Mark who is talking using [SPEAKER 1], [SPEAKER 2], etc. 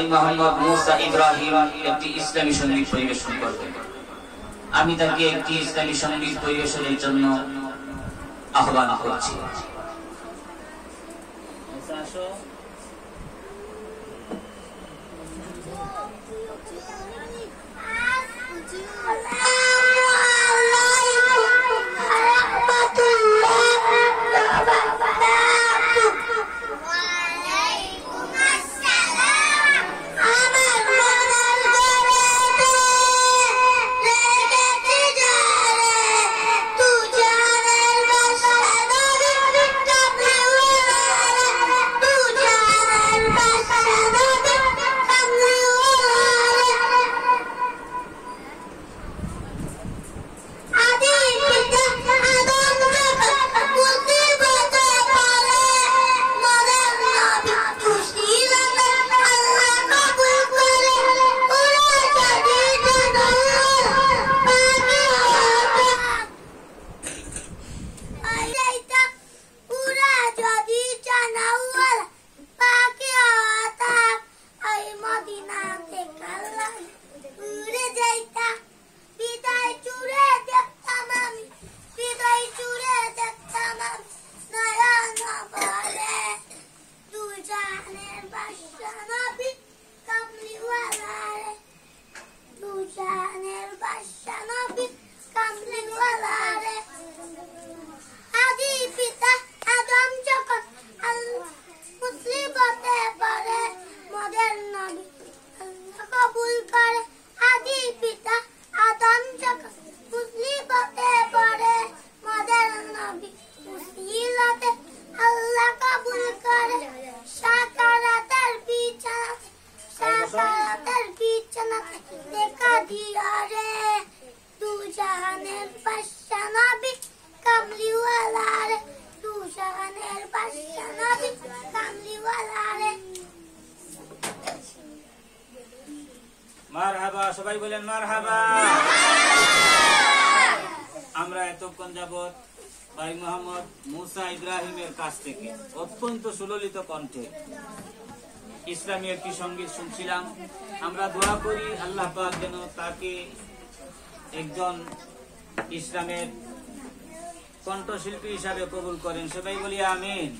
[SPEAKER 1] ভাই মোহাম্মদ মুসা ইব্রাহিম একটি ইসলামী সঙ্গীত পরিবেশন করবেন। আমি তাকে একটি ইসলামী সঙ্গীত পরিবেশনের জন্য আহ্বান করছি।
[SPEAKER 2] মারহাবা, সবাই বলেন মারহাবা। আমরা এতক্ষণ যাবত ভাই মোহাম্মদ মুসা ইব্রাহিমের কাছ থেকে অত্যন্ত সুললিত কণ্ঠে ইসলামী একটি সঙ্গীত শুনছিলাম। আমরা দোয়া করি আল্লাহ পাক যেন তাকে একজন ইসলামের কণ্ঠশিল্পী হিসাবে কবুল করেন। সবাই বলি আমিন।